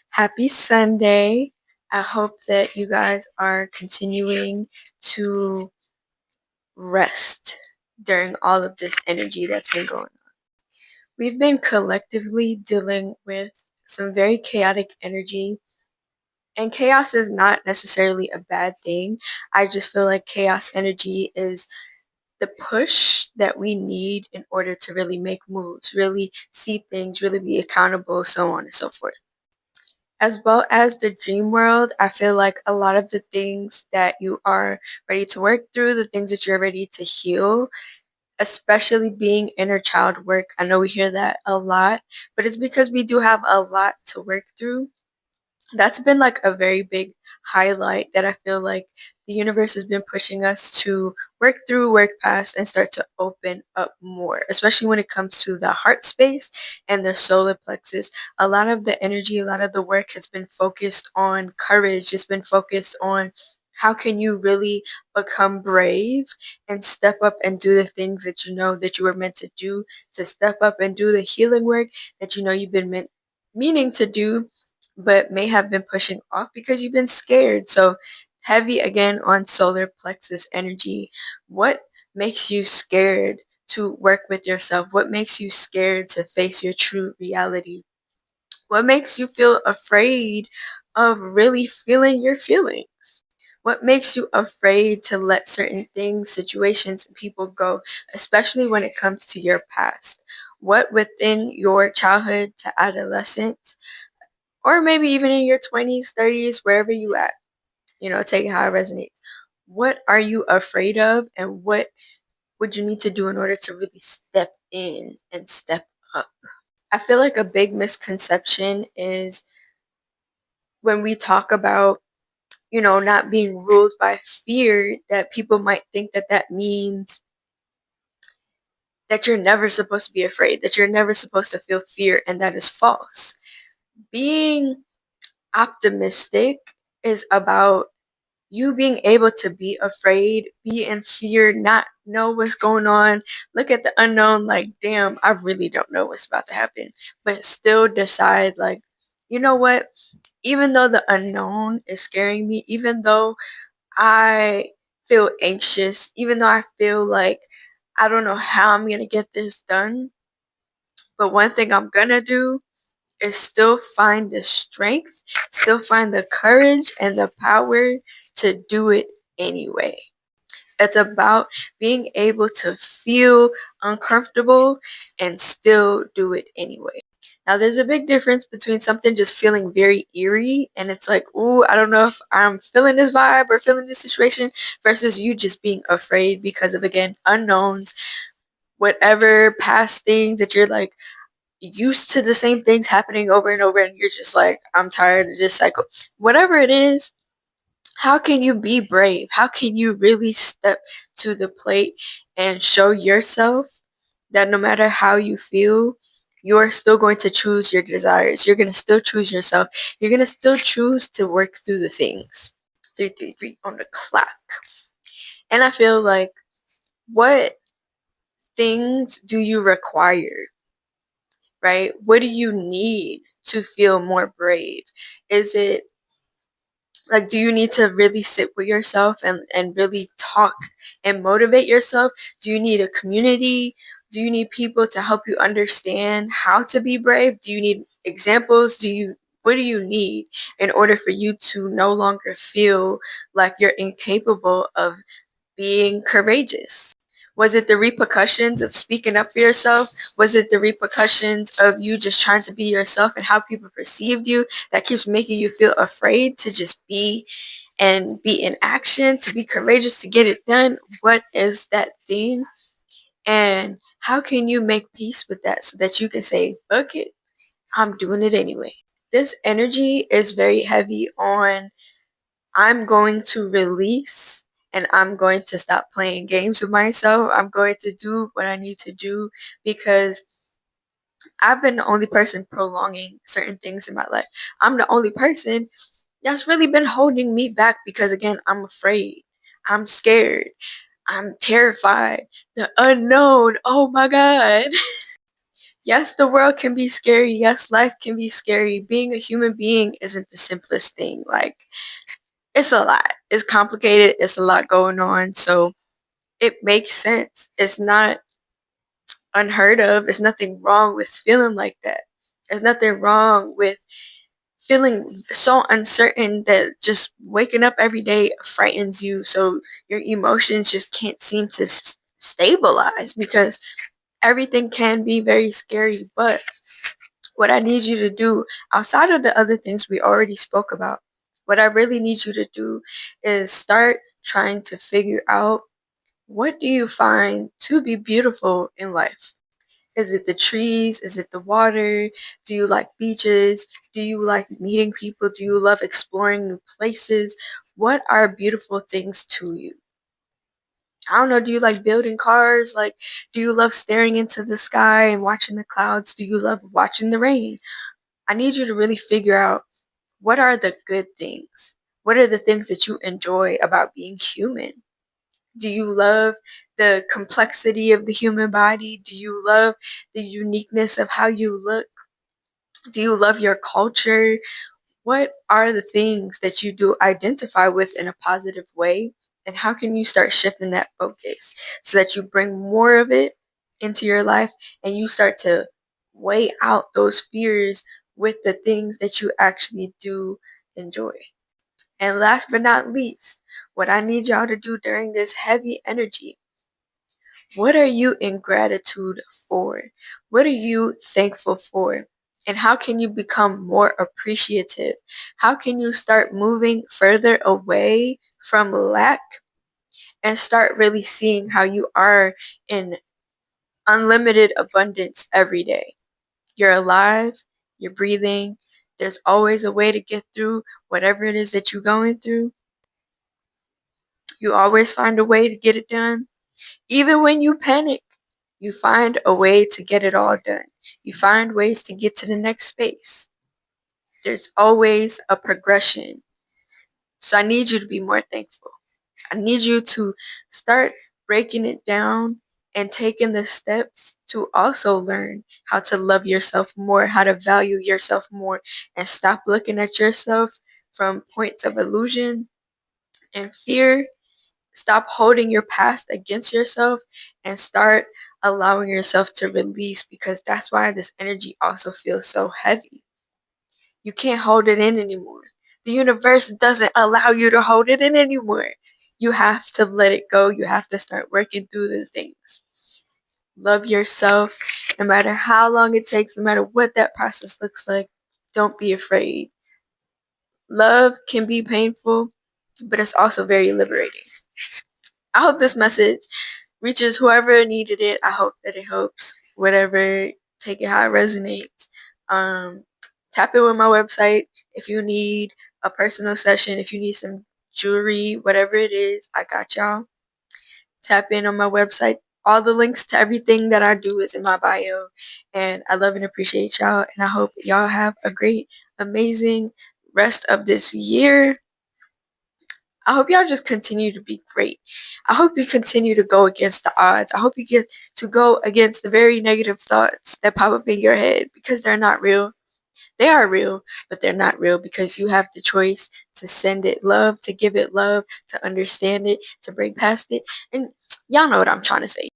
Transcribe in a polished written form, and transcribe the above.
Happy Sunday. I hope that you guys are continuing to rest during all of this energy that's been going on. We've been collectively dealing with some very chaotic energy, and chaos is not necessarily a bad thing. I just feel like chaos energy is the push that we need in order to really make moves, really see things, really be accountable, so on and so forth. As well as the dream world, I feel like a lot of the things that you are ready to work through, the things that you're ready to heal, especially being inner child work. I know we hear that a lot, but it's because we do have a lot to work through. That's been like a very big highlight that I feel like the universe has been pushing us to work through, work past, and start to open up more, especially when it comes to the heart space and the solar plexus. A lot of the energy, a lot of the work has been focused on courage, it's been focused on how can you really become brave and step up and do the things that you know that you were meant to do, to step up and do the healing work that you know you've been meaning to do but may have been pushing off because you've been scared. So, heavy again on solar plexus energy. What makes you scared to work with yourself? What makes you scared to face your true reality? What makes you feel afraid of really feeling your feelings? What makes you afraid to let certain things, situations, and people go, especially when it comes to your past? What within your childhood to adolescence or maybe even in your 20s, 30s, wherever you at, take it how it resonates. What are you afraid of and what would you need to do in order to really step in and step up? I feel like a big misconception is when we talk about, not being ruled by fear, that people might think that that means that you're never supposed to be afraid, that you're never supposed to feel fear, and that is false. Being optimistic is about you being able to be afraid, be in fear, not know what's going on, look at the unknown like, damn, I really don't know what's about to happen, but still decide, like, you know what? Even though the unknown is scaring me, even though I feel anxious, even though I feel like I don't know how I'm going to get this done, but one thing I'm going to do is still find the strength, still find the courage and the power to do it anyway. It's about being able to feel uncomfortable and still do it anyway. Now, there's a big difference between something just feeling very eerie and it's like, ooh, I don't know if I'm feeling this vibe or feeling this situation versus you just being afraid because of, again, unknowns, whatever past things that you're like, used to the same things happening over and over and you're just like, I'm tired of this cycle. Whatever it is, how can you be brave? How can you really step to the plate and show yourself that no matter how you feel, you're still going to choose your desires. You're going to still choose yourself. You're going to still choose to work through the things. 333 on the clock. And I feel like, what things do you require, right? What do you need to feel more brave? Is it like, do you need to really sit with yourself and really talk and motivate yourself? Do you need a community? Do you need people to help you understand how to be brave? Do you need examples? What do you need in order for you to no longer feel like you're incapable of being courageous? Was it the repercussions of speaking up for yourself? Was it the repercussions of you just trying to be yourself and how people perceived you that keeps making you feel afraid to just be and be in action, to be courageous, to get it done? What is that thing? And how can you make peace with that so that you can say, fuck it, I'm doing it anyway? This energy is very heavy on, I'm going to release and I'm going to stop playing games with myself. I'm going to do what I need to do because I've been the only person prolonging certain things in my life. I'm the only person that's really been holding me back because, again, I'm afraid. I'm scared. I'm terrified. The unknown. Oh my God. Yes, the world can be scary. Yes, life can be scary. Being a human being isn't the simplest thing. Like, it's a lot. It's complicated. It's a lot going on. So it makes sense. It's not unheard of. There's nothing wrong with feeling like that. There's nothing wrong with feeling so uncertain that just waking up every day frightens you. So your emotions just can't seem to stabilize because everything can be very scary. But what I need you to do, outside of the other things we already spoke about, what I really need you to do is start trying to figure out, what do you find to be beautiful in life? Is it the trees? Is it the water? Do you like beaches? Do you like meeting people? Do you love exploring new places? What are beautiful things to you? I don't know. Do you like building cars? Like, do you love staring into the sky and watching the clouds? Do you love watching the rain? I need you to really figure out, what are the good things? What are the things that you enjoy about being human? Do you love the complexity of the human body? Do you love the uniqueness of how you look? Do you love your culture? What are the things that you do identify with in a positive way? And how can you start shifting that focus so that you bring more of it into your life and you start to weigh out those fears with the things that you actually do enjoy? And last but not least, what I need y'all to do during this heavy energy, what are you in gratitude for? What are you thankful for? And how can you become more appreciative? How can you start moving further away from lack and start really seeing how you are in unlimited abundance every day? You're alive, you're breathing, there's always a way to get through whatever it is that you're going through. You always find a way to get it done. Even when you panic, you find a way to get it all done. You find ways to get to the next space. There's always a progression. So I need you to be more thankful. I need you to start breaking it down and taking the steps to also learn how to love yourself more, how to value yourself more, and stop looking at yourself from points of illusion and fear. Stop holding your past against yourself and start allowing yourself to release, because that's why this energy also feels so heavy. You can't hold it in anymore. The universe doesn't allow you to hold it in anymore. You have to let it go. You have to start working through the things. Love yourself no matter how long it takes, no matter what that process looks like. Don't be afraid. Love can be painful, but it's also very liberating. I hope this message reaches whoever needed it. I hope that it helps. Whatever, take it how it resonates. Um, Tap in with my website if you need a personal session, if you need some jewelry, whatever it is, I got y'all. Tap in on my website. All the links to everything that I do is in my bio. And I love and appreciate y'all. And I hope y'all have a great, amazing rest of this year. I hope y'all just continue to be great. I hope you continue to go against the odds. I hope you get to go against the very negative thoughts that pop up in your head, because they're not real. They are real, but they're not real, because you have the choice to send it love, to give it love, to understand it, to break past it. And y'all know what I'm trying to say.